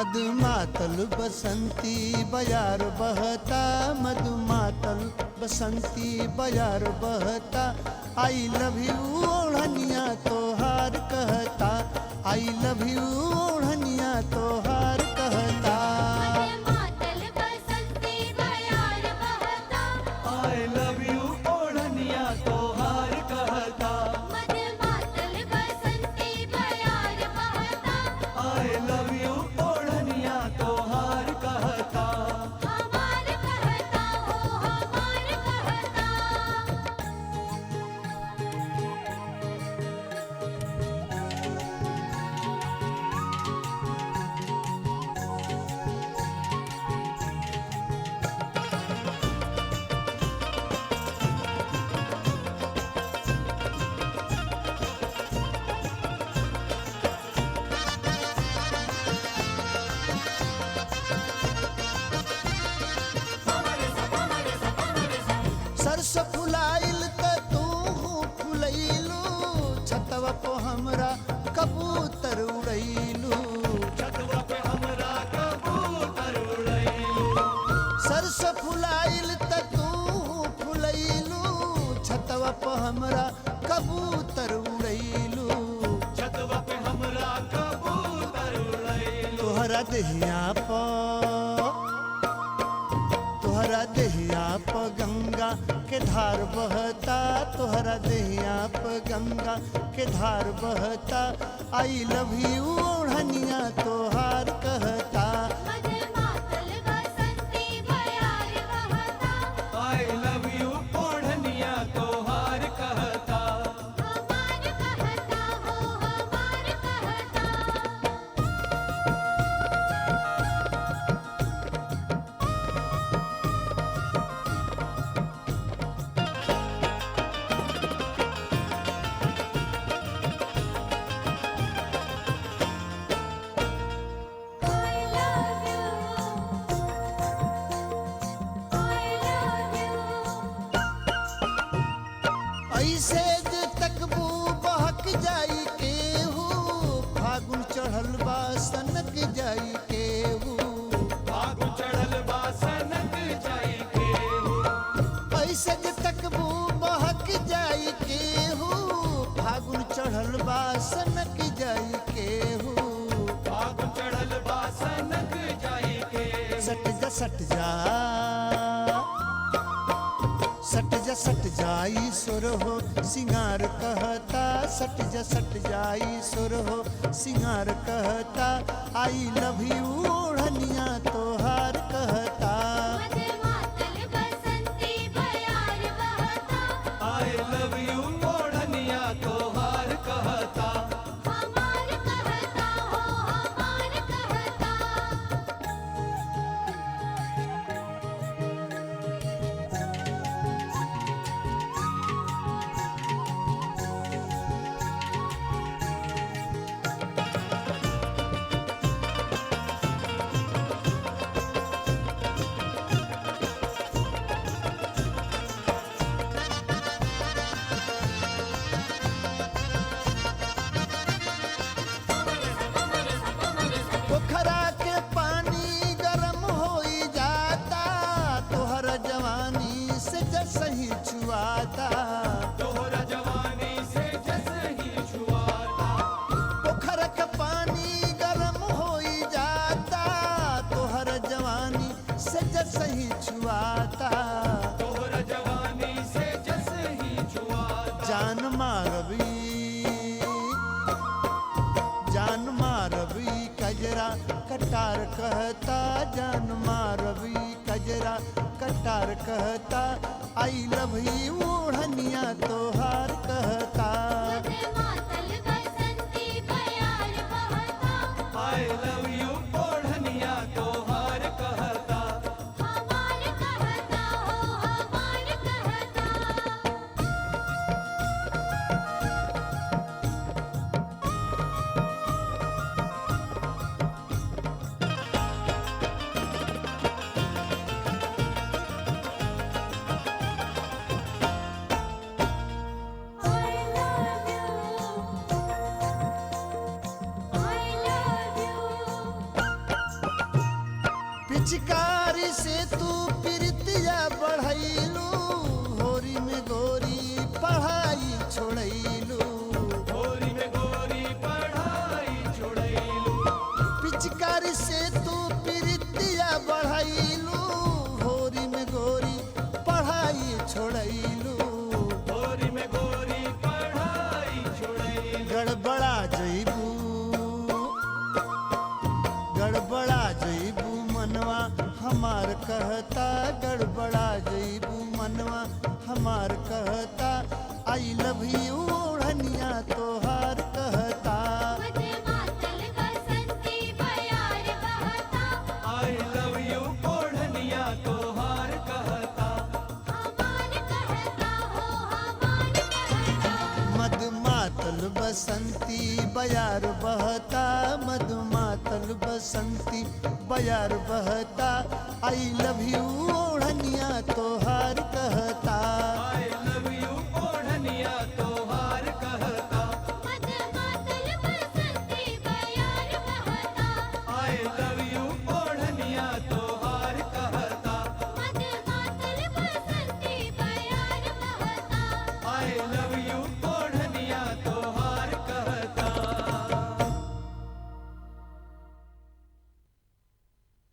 मधुमातल बसंती बयार बहता, मधुमातल बसंती बयार बहता। आई लव यू ओढ़निया तोहार कहता, आई लव यू ओढ़निया तोहार कहता। मधुमातल बसंती बयार बहता, आई लव यू ओढ़निया तोहार कहता। मधुमातल बसंती बयार बहता, आई लव यू ओढ़निया तोहार कहता। हमार कहता हो हमार कहता। सरस फुलाइल त तू फुलैलू, छतवा पे हमरा कबूतर उड़ैलू। छतवा पे हमरा कबूतर उड़ैलू। सरस फुलाइल त तू फुलैलू, छतवा पे हमरा कबूतर उड़ैलू। छतवा पे हमरा कबूतर उड़ैलू। तोहरा देहिया पर, तोहरा देहिया प गंगा के धार बहता, तोहरा देहिया प गंगा के धार बहता। आई लव यू ओढ़निया तोहार कहता। मधुमातल बसंती बयार बहता, आई लव यू ओढ़निया तोहार कहता। हमार कहता हो हमार कहता। I love you, I love you। ऐसे जे तकबू बहक जाई केहू, फागुन चढ़ल बा सनक जाई केहू। फागुन चढ़ल बा सनक जाई केहू। ऐसे जे तकबू बहक जाई केहू, फागुन चढ़ल बा सनक जाई केहू। फागुन चढ़ल बा सनक जाई केहू। सट जा सट जा, सट जा सट जाई सुर हो सिंगार कहता। सट जा सट जाई सुर हो सिंगार कहता। आई लव यू ओढ़निया तोहार कहता। मधुमातल बसंती बयार बहता, आई लव यू ओढ़निया तोहार कहता। हमार कहता हो हमार कहता। पोखरा के पानी गरम होई जाता, तोहर जवानी से जसही छुआता। तोहरा जवानी से जैसे ही छुआता। पोखरा के पानी गरम होई जाता, तोहर जवानी से जसही छुआता। तोहरा जवानी से जैसे ही छुआता। जान मारबी, जान मारबी कजरा कटार कहता। जान मारबी कजरा कटार कहता। आई लव यू ओढ़निया तोहार कहता। मधुमातल बसंती बयार बहता, आई लव यू ओढ़निया तोहार कहता। हमार कहता हो हमार कहता। I love you, पिचकारी से तू प्रीतिया बढ़ैलू होरी में गोरी पढ़ाई छोड़ैलू होरी में गोरी पढ़ाई छोड़ैलू पिचकारी से तू प्रीतिया बढ़ैलू होरी में गोरी पढ़ाई छोड़ैलू होरी में गोरी पढ़ाई छोड़ैलू गड़बड़ा जईबू मनवा हमार कहता गड़बड़ा जईबू मनवा हमार कहता आई लव यू ओढ़निया तोहार कहता मद मातल बसंती बयार बहता आई लव यू ओढ़निया तोहार कहता हमार कहता हो हमार कहता मद मातल बसंती बयार बहता मद मातल बसंती बयार बहता आई लव यू ओढ़निया तोहार कहता